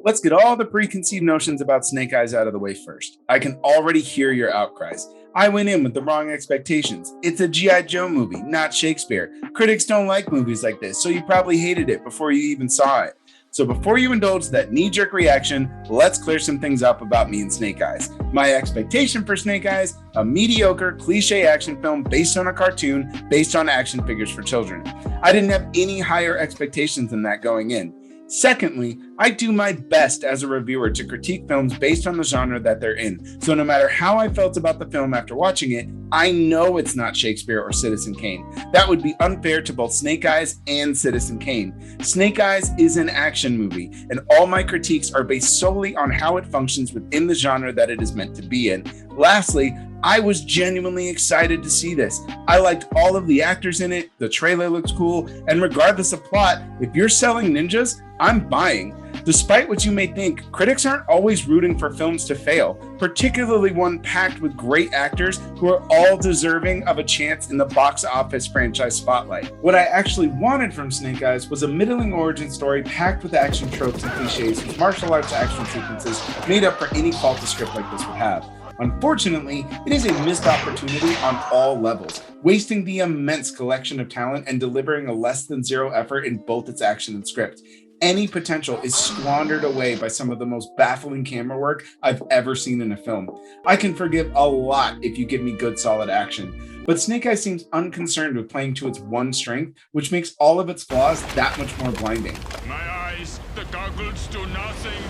Let's get all the preconceived notions about Snake Eyes out of the way first. I can already hear your outcries. I went in with the wrong expectations. It's a G.I. Joe movie, not Shakespeare. Critics don't like movies like this, so you probably hated it before you even saw it. So before you indulge that knee-jerk reaction, let's clear some things up about me and Snake Eyes. My expectation for Snake Eyes, a mediocre, cliche action film based on a cartoon, based on action figures for children. I didn't have any higher expectations than that going in. Secondly, I do my best as a reviewer to critique films based on the genre that they're in. So no matter how I felt about the film after watching it, I know it's not Shakespeare or Citizen Kane. That would be unfair to both Snake Eyes and Citizen Kane. Snake Eyes is an action movie, and all my critiques are based solely on how it functions within the genre that it is meant to be in. Lastly, I was genuinely excited to see this. I liked all of the actors in it, the trailer looks cool, and regardless of plot, if you're selling ninjas, I'm buying. Despite what you may think, critics aren't always rooting for films to fail, particularly one packed with great actors who are all deserving of a chance in the box office franchise spotlight. What I actually wanted from Snake Eyes was a middling origin story packed with action tropes and cliches with martial arts action sequences made up for any fault a script like this would have. Unfortunately, it is a missed opportunity on all levels, wasting the immense collection of talent and delivering a less than zero effort in both its action and script. Any potential is squandered away by some of the most baffling camera work I've ever seen in a film. I can forgive a lot if you give me good solid action, but Snake Eyes seems unconcerned with playing to its one strength, which makes all of its flaws that much more blinding. My eyes, the goggles do nothing.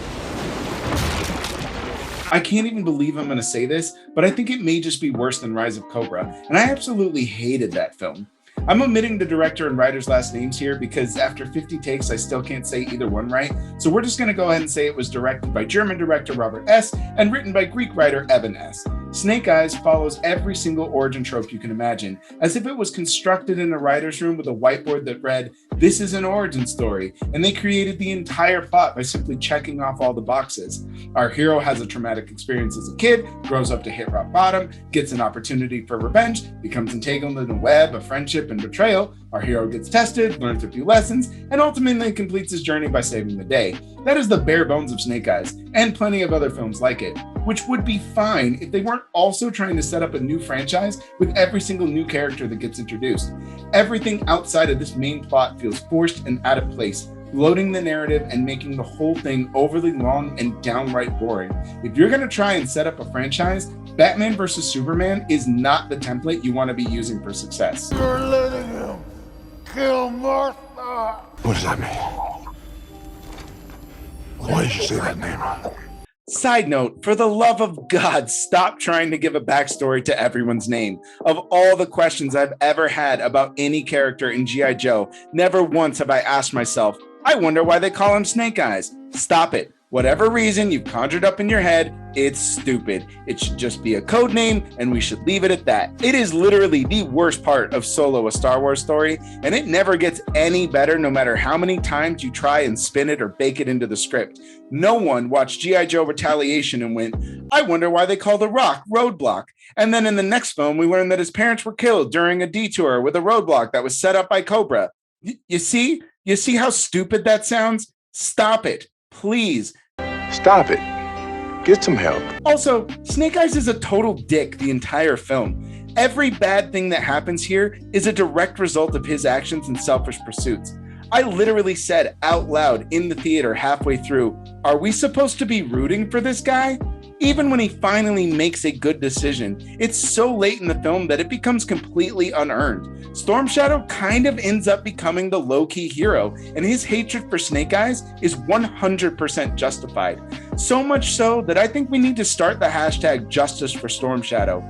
I can't even believe I'm going to say this, but I think it may just be worse than Rise of Cobra, and I absolutely hated that film. I'm omitting the director and writer's last names here because after 50 takes, I still can't say either one right, so we're just going to go ahead and say it was directed by German director Robert S. and written by Greek writer Evan S. Snake Eyes follows every single origin trope you can imagine, as if it was constructed in a writer's room with a whiteboard that read, "This is an origin story," and they created the entire plot by simply checking off all the boxes. Our hero has a traumatic experience as a kid, grows up to hit rock bottom, gets an opportunity for revenge, becomes entangled in a web of friendship and betrayal. Our hero gets tested, learns a few lessons, and ultimately completes his journey by saving the day. That is the bare bones of Snake Eyes, and plenty of other films like it, which would be fine if they weren't also trying to set up a new franchise with every single new character that gets introduced. Everything outside of this main plot feels forced and out of place, bloating the narrative and making the whole thing overly long and downright boring. If you're going to try and set up a franchise, Batman vs. Superman is not the template you want to be using for success. You're letting him kill Martha. What does that mean? Why did you say that name? Side note, for the love of God, stop trying to give a backstory to everyone's name. Of all the questions I've ever had about any character in G.I. Joe, never once have I asked myself, I wonder why they call him Snake Eyes. Stop it. Whatever reason you've conjured up in your head, it's stupid. It should just be a code name, and we should leave it at that. It is literally the worst part of Solo, a Star Wars story, and it never gets any better no matter how many times you try and spin it or bake it into the script. No one watched G.I. Joe Retaliation and went, I wonder why they call the rock Roadblock. And then in the next film, we learned that his parents were killed during a detour with a roadblock that was set up by Cobra. You see? You see how stupid that sounds? Stop it. Please. Stop it. Get some help. Also, Snake Eyes is a total dick the entire film. Every bad thing that happens here is a direct result of his actions and selfish pursuits. I literally said out loud in the theater halfway through, are we supposed to be rooting for this guy? Even when he finally makes a good decision, it's so late in the film that it becomes completely unearned. Storm Shadow kind of ends up becoming the low-key hero, and his hatred for Snake Eyes is 100% justified. So much so that I think we need to start the hashtag Justice for Storm Shadow.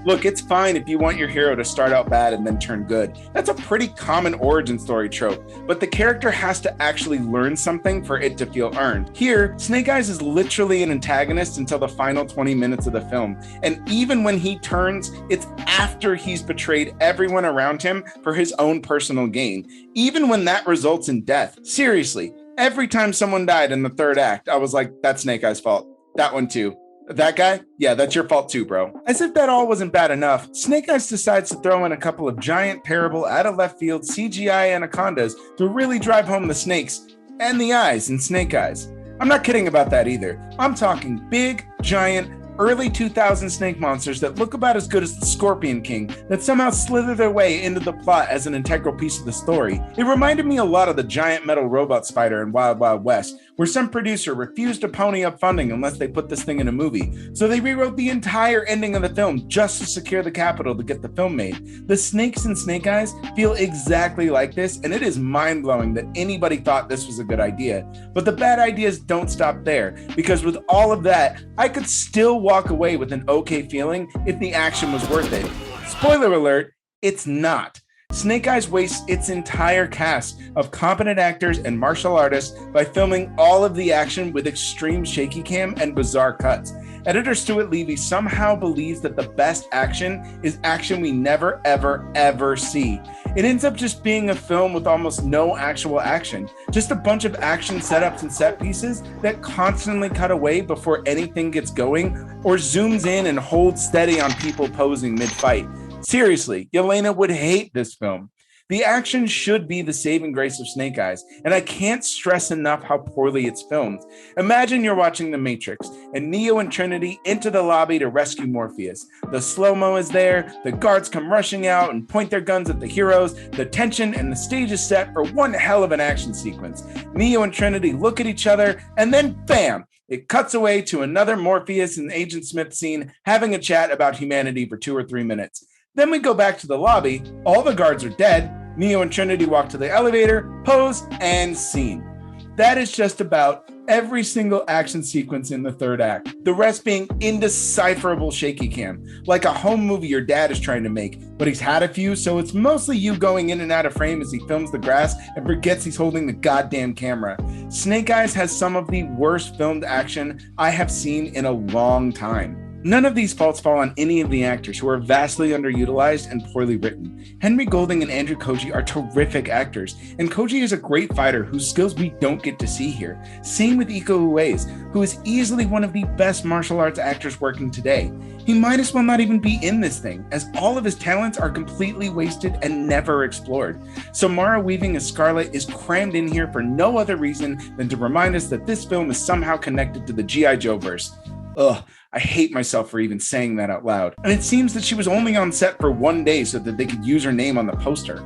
Look, it's fine if you want your hero to start out bad and then turn good. That's a pretty common origin story trope, but the character has to actually learn something for it to feel earned. Here, Snake Eyes is literally an antagonist until the final 20 minutes of the film, and even when he turns, it's after he's betrayed everyone around him for his own personal gain, even when that results in death. Seriously, every time someone died in the third act, I was like, that's Snake Eyes' fault. That one too. That guy? Yeah, that's your fault too, bro. As if that all wasn't bad enough, Snake Eyes decides to throw in a couple of giant, parable, out-of-left-field CGI anacondas to really drive home the snakes and the eyes in Snake Eyes. I'm not kidding about that either. I'm talking big, giant, early 2000s snake monsters that look about as good as the Scorpion King that somehow slither their way into the plot as an integral piece of the story. It reminded me a lot of the giant metal robot spider in Wild Wild West, where some producer refused to pony up funding unless they put this thing in a movie. So they rewrote the entire ending of the film just to secure the capital to get the film made. The snakes in Snake Eyes feel exactly like this, and it is mind-blowing that anybody thought this was a good idea. But the bad ideas don't stop there, because with all of that, I could still walk away with an okay feeling if the action was worth it. Spoiler alert, it's not. Snake Eyes wastes its entire cast of competent actors and martial artists by filming all of the action with extreme shaky cam and bizarre cuts. Editor Stuart Levy somehow believes that the best action is action we never, ever see. It ends up just being a film with almost no actual action, just a bunch of action setups and set pieces that constantly cut away before anything gets going or zooms in and holds steady on people posing mid-fight. Seriously, Yelena would hate this film. The action should be the saving grace of Snake Eyes, and I can't stress enough how poorly it's filmed. Imagine you're watching The Matrix, and Neo and Trinity enter the lobby to rescue Morpheus. The slow-mo is there, the guards come rushing out and point their guns at the heroes, the tension and the stage is set for one hell of an action sequence. Neo and Trinity look at each other, and then bam! It cuts away to another Morpheus and Agent Smith scene having a chat about humanity for 2 or 3 minutes. Then we go back to the lobby, all the guards are dead, Neo and Trinity walk to the elevator, pose, and scene. That is just about every single action sequence in the third act, the rest being indecipherable shaky cam, like a home movie your dad is trying to make, but he's had a few, so it's mostly you going in and out of frame as he films the grass and forgets he's holding the goddamn camera. Snake Eyes has some of the worst filmed action I have seen in a long time. None of these faults fall on any of the actors, who are vastly underutilized and poorly written. Henry Golding and Andrew Koji are terrific actors, and Koji is a great fighter whose skills we don't get to see here. Same with Iko Uwais, who is easily one of the best martial arts actors working today. He might as well not even be in this thing, as all of his talents are completely wasted and never explored. Samara Weaving as Scarlet is crammed in here for no other reason than to remind us that this film is somehow connected to the G.I. Joe verse. Ugh, I hate myself for even saying that out loud. And it seems that she was only on set for 1 day so that they could use her name on the poster.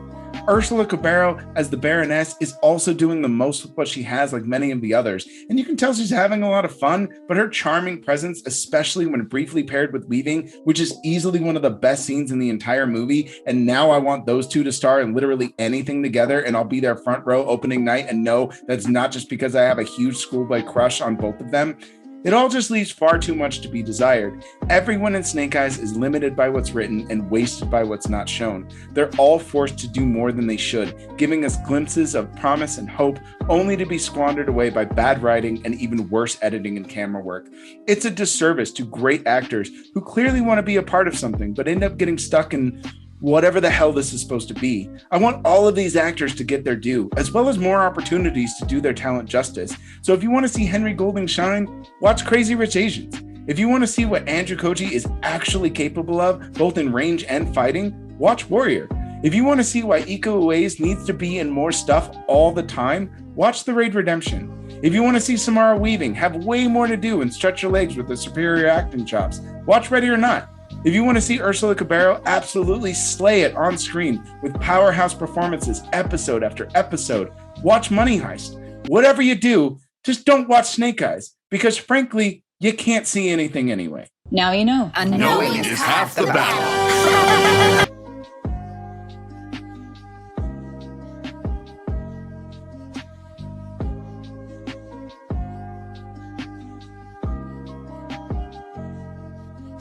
Ursula Cabero as the Baroness is also doing the most with what she has, like many of the others. And you can tell she's having a lot of fun, but her charming presence, especially when briefly paired with Weaving, which is easily one of the best scenes in the entire movie. And now I want those two to star in literally anything together, and I'll be their front row opening night and know that's not just because I have a huge schoolboy crush on both of them. It all just leaves far too much to be desired. Everyone in Snake Eyes is limited by what's written and wasted by what's not shown. They're all forced to do more than they should, giving us glimpses of promise and hope, only to be squandered away by bad writing and even worse editing and camera work. It's a disservice to great actors who clearly want to be a part of something, but end up getting stuck in whatever the hell this is supposed to be. I want all of these actors to get their due, as well as more opportunities to do their talent justice. So if you want to see Henry Golding shine, watch Crazy Rich Asians. If you want to see what Andrew Koji is actually capable of, both in range and fighting, watch Warrior. If you want to see why Iko Uwais needs to be in more stuff all the time, watch The Raid Redemption. If you want to see Samara Weaving have way more to do and stretch her legs with the superior acting chops, watch Ready or Not. If you want to see Ursula Cabero absolutely slay it on screen with powerhouse performances episode after episode, watch Money Heist. Whatever you do, just don't watch Snake Eyes, because frankly, you can't see anything anyway. Now you know. Knowing is half the battle.